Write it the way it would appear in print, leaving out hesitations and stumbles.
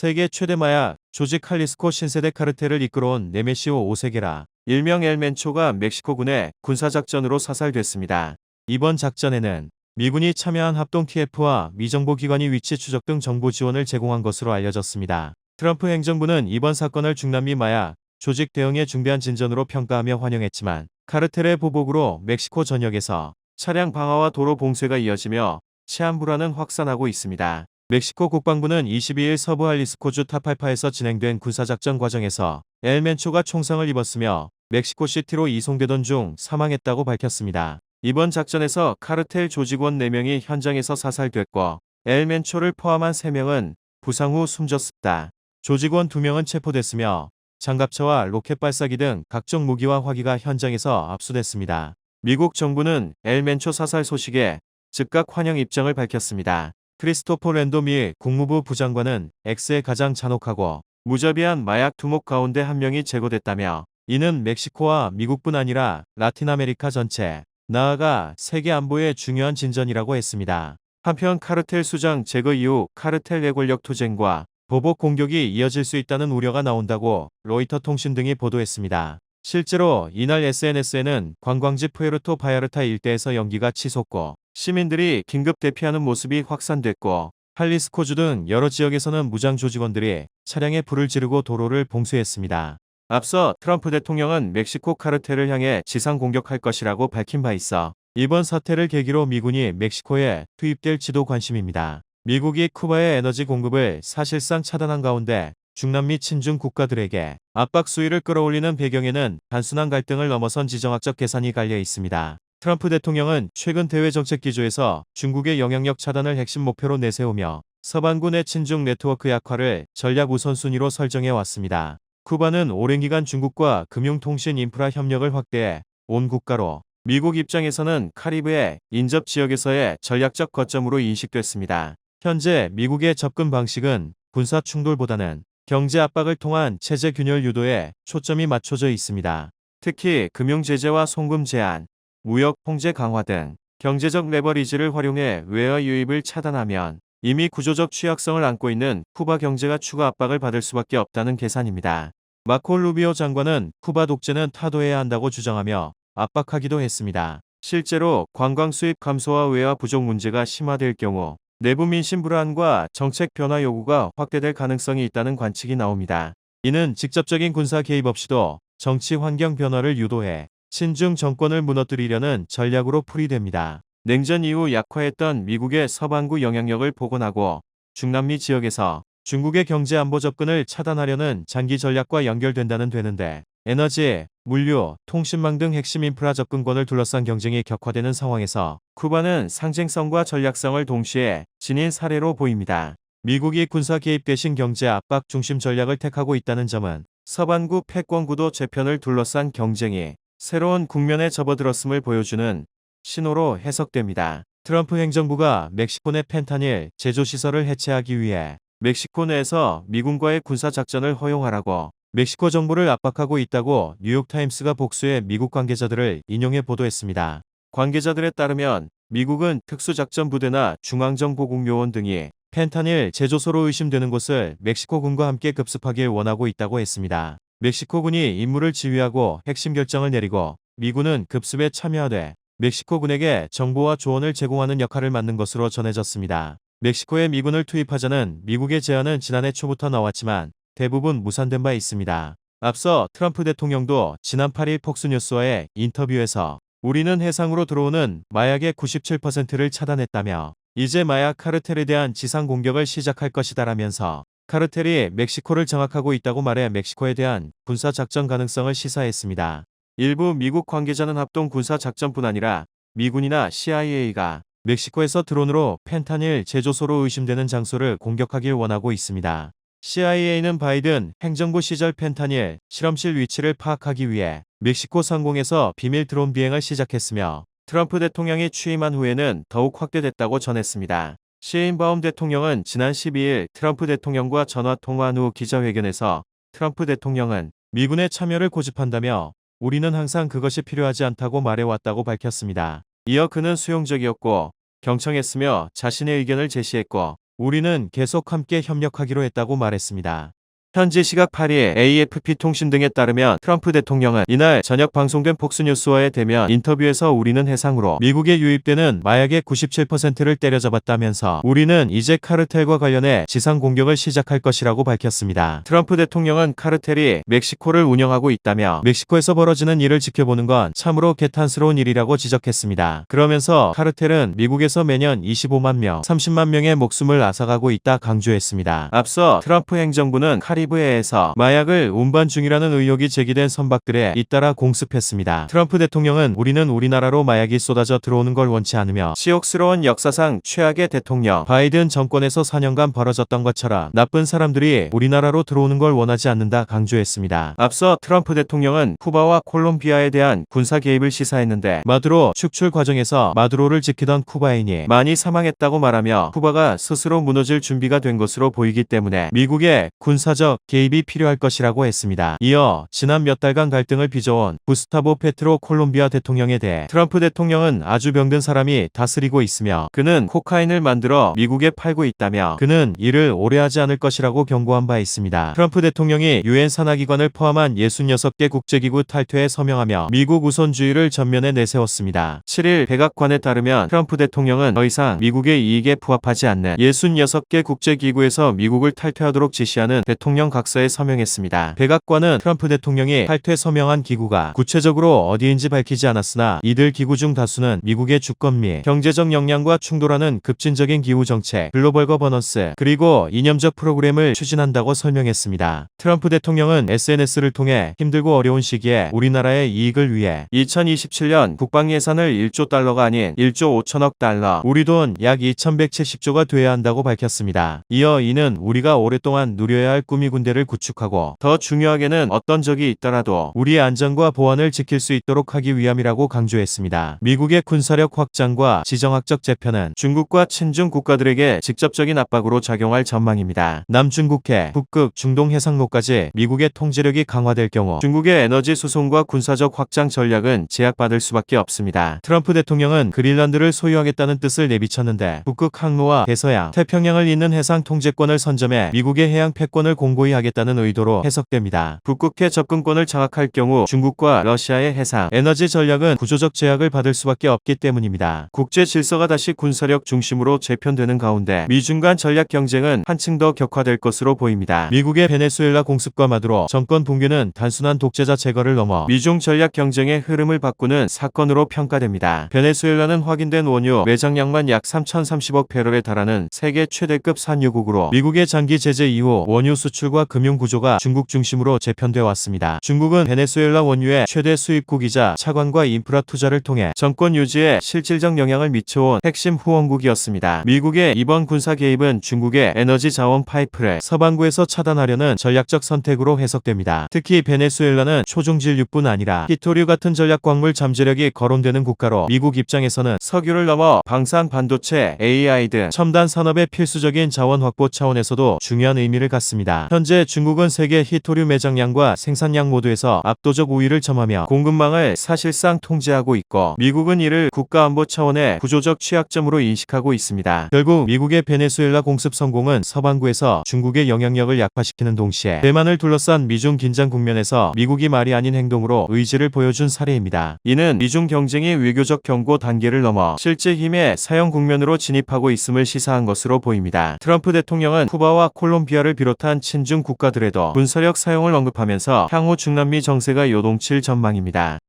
세계 최대 마약 조직 칼리스코 신세대 카르텔을 이끌어온 네메시오 오세게라, 일명 엘멘초가 멕시코군의 군사작전으로 사살됐습니다. 이번 작전에는 미군이 참여한 합동 TF와 미정보기관이 위치 추적 등 정보 지원을 제공한 것으로 알려졌습니다. 트럼프 행정부는 이번 사건을 중남미 마약 조직 대응에 중대한 진전으로 평가하며 환영했지만 카르텔의 보복으로 멕시코 전역에서 차량 방화와 도로 봉쇄가 이어지며 치안 불안은 확산하고 있습니다. 멕시코 국방부는 22일 서부 할리스코주 타팔파에서 진행된 군사작전 과정에서 엘멘초가 총상을 입었으며 멕시코시티로 이송되던 중 사망했다고 밝혔습니다. 이번 작전에서 카르텔 조직원 4명이 현장에서 사살됐고 엘멘초를 포함한 3명은 부상 후 숨졌습니다. 조직원 2명은 체포됐으며 장갑차와 로켓 발사기 등 각종 무기와 화기가 현장에서 압수됐습니다. 미국 정부는 엘멘초 사살 소식에 즉각 환영 입장을 밝혔습니다. 크리스토퍼 랜도 미 국무부 부장관은 X의 가장 잔혹하고 무자비한 마약 두목 가운데 한 명이 제거됐다며 이는 멕시코와 미국뿐 아니라 라틴 아메리카 전체, 나아가 세계 안보의 중요한 진전이라고 했습니다. 한편 카르텔 수장 제거 이후 카르텔 내 권력 투쟁과 보복 공격이 이어질 수 있다는 우려가 나온다고 로이터 통신 등이 보도했습니다. 실제로 이날 SNS에는 관광지 푸에르토 바야르타 일대에서 연기가 치솟고 시민들이 긴급 대피하는 모습이 확산됐고 할리스코주 등 여러 지역에서는 무장 조직원들이 차량에 불을 지르고 도로를 봉쇄했습니다. 앞서 트럼프 대통령은 멕시코 카르텔을 향해 지상 공격할 것이라고 밝힌 바 있어 이번 사태를 계기로 미군이 멕시코에 투입될지도 관심입니다. 미국이 쿠바의 에너지 공급을 사실상 차단한 가운데 중남미 친중 국가들에게 압박 수위를 끌어올리는 배경에는 단순한 갈등을 넘어선 지정학적 계산이 갈려 있습니다. 트럼프 대통령은 최근 대외 정책 기조에서 중국의 영향력 차단을 핵심 목표로 내세우며 서반구 내 친중 네트워크 약화를 전략 우선순위로 설정해 왔습니다. 쿠바는 오랜 기간 중국과 금융통신 인프라 협력을 확대해 온 국가로 미국 입장에서는 카리브해 인접 지역에서의 전략적 거점으로 인식됐습니다. 현재 미국의 접근 방식은 군사 충돌보다는 경제 압박을 통한 체제 균열 유도에 초점이 맞춰져 있습니다. 특히 금융 제재와 송금 제한, 무역 통제 강화 등 경제적 레버리지를 활용해 외화 유입을 차단하면 이미 구조적 취약성을 안고 있는 쿠바 경제가 추가 압박을 받을 수밖에 없다는 계산입니다. 마코 루비오 장관은 쿠바 독재는 타도해야 한다고 주장하며 압박하기도 했습니다. 실제로 관광 수입 감소와 외화 부족 문제가 심화될 경우 내부 민심 불안과 정책 변화 요구가 확대될 가능성이 있다는 관측이 나옵니다. 이는 직접적인 군사 개입 없이도 정치 환경 변화를 유도해 친중 정권을 무너뜨리려는 전략으로 풀이됩니다. 냉전 이후 약화했던 미국의 서반구 영향력을 복원하고 중남미 지역에서 중국의 경제 안보 접근을 차단하려는 장기 전략과 연결된다는 되는데 에너지, 물류, 통신망 등 핵심 인프라 접근권을 둘러싼 경쟁이 격화되는 상황에서 쿠바는 상징성과 전략성을 동시에 지닌 사례로 보입니다. 미국이 군사 개입 대신 경제 압박 중심 전략을 택하고 있다는 점은 서반구 패권구도 재편을 둘러싼 경쟁이 새로운 국면에 접어들었음을 보여주는 신호로 해석됩니다. 트럼프 행정부가 멕시코 내 펜타닐 제조시설을 해체하기 위해 멕시코 내에서 미군과의 군사작전을 허용하라고 멕시코 정부를 압박하고 있다고 뉴욕타임스가 복수의 미국 관계자들을 인용해 보도했습니다. 관계자들에 따르면 미국은 특수작전부대나 중앙정보국요원 등이 펜타닐 제조소로 의심되는 곳을 멕시코군과 함께 급습하길 원하고 있다고 했습니다. 멕시코군이 임무를 지휘하고 핵심 결정을 내리고 미군은 급습에 참여하되 멕시코군에게 정보와 조언을 제공하는 역할을 맡는 것으로 전해졌습니다. 멕시코에 미군을 투입하자는 미국의 제안은 지난해 초부터 나왔지만 대부분 무산된 바 있습니다. 앞서 트럼프 대통령도 지난 8일 폭스뉴스와의 인터뷰에서 우리는 해상으로 들어오는 마약의 97%를 차단했다며 이제 마약 카르텔에 대한 지상 공격을 시작할 것이다라면서 카르텔이 멕시코를 장악하고 있다고 말해 멕시코에 대한 군사작전 가능성을 시사했습니다. 일부 미국 관계자는 합동 군사작전뿐 아니라 미군이나 CIA가 멕시코에서 드론으로 펜타닐 제조소로 의심되는 장소를 공격하길 원하고 있습니다. CIA는 바이든 행정부 시절 펜타닐 실험실 위치를 파악하기 위해 멕시코 상공에서 비밀 드론 비행을 시작했으며 트럼프 대통령이 취임한 후에는 더욱 확대됐다고 전했습니다. 시인바움 대통령은 지난 12일 트럼프 대통령과 전화 통화한 후 기자회견에서 트럼프 대통령은 미군의 참여를 고집한다며 우리는 항상 그것이 필요하지 않다고 말해왔다고 밝혔습니다. 이어 그는 수용적이었고 경청했으며 자신의 의견을 제시했고 우리는 계속 함께 협력하기로 했다고 말했습니다. 현지 시각 8일 AFP 통신 등에 따르면 트럼프 대통령은 이날 저녁 방송된 폭스뉴스와의 대면 인터뷰에서 우리는 해상으로 미국에 유입되는 마약의 97%를 때려잡았다면서 우리는 이제 카르텔과 관련해 지상 공격을 시작할 것이라고 밝혔습니다. 트럼프 대통령은 카르텔이 멕시코를 운영하고 있다며 멕시코에서 벌어지는 일을 지켜보는 건 참으로 개탄스러운 일이라고 지적했습니다. 그러면서 카르텔은 미국에서 매년 25만 명, 30만 명의 목숨을 앗아가고 있다 강조했습니다. 앞서 트럼프 행정부는 카리브해에서 마약을 운반 중이라는 의혹이 제기된 선박들에 잇따라 공습했습니다. 트럼프 대통령은 우리는 우리나라로 마약이 쏟아져 들어오는 걸 원치 않으며 치욕스러운 역사상 최악의 대통령 바이든 정권에서 4년간 벌어졌던 것처럼 나쁜 사람들이 우리나라로 들어오는 걸 원하지 않는다 강조했습니다. 앞서 트럼프 대통령은 쿠바와 콜롬비아에 대한 군사 개입을 시사했는데 마두로 축출 과정에서 마두로를 지키던 쿠바인이 많이 사망했다고 말하며 쿠바가 스스로 무너질 준비가 된 것으로 보이기 때문에 미국의 군사적 개입이 필요할 것이라고 했습니다. 이어 지난 몇 달간 갈등을 빚어온 구스타보 페트로 콜롬비아 대통령에 대해 트럼프 대통령은 아주 병든 사람이 다스리고 있으며 그는 코카인을 만들어 미국에 팔고 있다며 그는 이를 오래 하지 않을 것이라고 경고한 바 있습니다. 트럼프 대통령이 유엔 산하기관을 포함한 66개 국제기구 탈퇴에 서명하며 미국 우선주의를 전면에 내세웠습니다. 7일 백악관에 따르면 트럼프 대통령은 더 이상 미국의 이익에 부합하지 않는 66개 국제기구에서 미국을 탈퇴하도록 지시하는 대통령 각서에 서명했습니다. 백악관은 트럼프 대통령이 탈퇴 서명한 기구가 구체적으로 어디인지 밝히지 않았으나 이들 기구 중 다수는 미국의 주권 및 경제적 역량과 충돌하는 급진적인 기후 정책, 글로벌 거버넌스, 그리고 이념적 프로그램을 추진한다고 설명했습니다. 트럼프 대통령은 SNS를 통해 힘들고 어려운 시기에 우리나라의 이익을 위해 2027년 국방 예산을 1조 달러가 아닌 1조 5천억 달러, 우리 돈 약 2170조가 돼야 한다고 밝혔습니다. 이어 이는 우리가 오랫동안 누려야 할 꿈이 군대를 구축하고 더 중요하게는 어떤 적이 있더라도 우리의 안전과 보안을 지킬 수 있도록 하기 위함이라고 강조했습니다. 미국의 군사력 확장과 지정학적 재편은 중국과 친중 국가들에게 직접적인 압박으로 작용할 전망입니다. 남중국해, 북극, 중동 해상로까지 미국의 통제력이 강화될 경우 중국의 에너지 수송과 군사적 확장 전략은 제약받을 수밖에 없습니다. 트럼프 대통령은 그린란드를 소유하겠다는 뜻을 내비쳤는데 북극 항로와 대서양, 태평양을 잇는 해상 통제권을 선점해 미국의 해양 패권을 공고히 하겠다는 의도로 해석됩니다. 북극해 접근권을 장악할 경우 중국과 러시아의 해상, 에너지 전략은 구조적 제약을 받을 수밖에 없기 때문입니다. 국제 질서가 다시 군사력 중심으로 재편되는 가운데 미중 간 전략 경쟁은 한층 더 격화될 것으로 보입니다. 미국의 베네수엘라 공습과 마두로 정권 붕괴는 단순한 독재자 제거를 넘어 미중 전략 경쟁의 흐름을 바꾸는 사건으로 평가됩니다. 베네수엘라는 확인된 원유 매장량만 약 3,030억 배럴에 달하는 세계 최대급 산유국으로 미국의 장기 제재 이후 원유 수출과 금융 구조가 중국 중심으로 재편돼 왔습니다. 중국은 베네수엘라 원유의 최대 수입국이자 차관과 인프라 투자를 통해 정권 유지에 실질적 영향을 미쳐온 핵심 후원국이었습니다. 미국의 이번 군사 개입은 중국의 에너지 자원 파이프를 서반구에서 차단하려는 전략적 선택으로 해석됩니다. 특히 베네수엘라는 초중진유뿐 아니라 히토류 같은 전략 광물 잠재력이 거론되는 국가로 미국 입장에서는 석유를 넘어 방산 반도체, AI 등 첨단 산업의 필수적인 자원 확보 차원에서도 중요한 의미를 갖습니다. 현재 중국은 세계 히토류 매장량과 생산량 모두에서 압도적 우위를 점하며 공급망을 사실상 통제하고 있고 미국은 이를 국가안보 차원의 구조적 취약점으로 인식하고 있습니다. 결국 미국의 베네수엘라 공습 성공은 서반구에서 중국의 영향력을 약화시키는 동시에 대만을 둘러싼 미중 긴장 국면에서 미국이 말이 아닌 행동으로 의지를 보여준 사례입니다. 이는 미중 경쟁이 외교적 경고 단계를 넘어 실제 힘의 사용 국면으로 진입하고 있음을 시사한 것으로 보입니다. 트럼프 대통령은 쿠바와 콜롬비아를 비롯한 친중 국가들에도 군사력 사용을 언급하면서 향후 중남미 정세가 요동칠 전망입니다.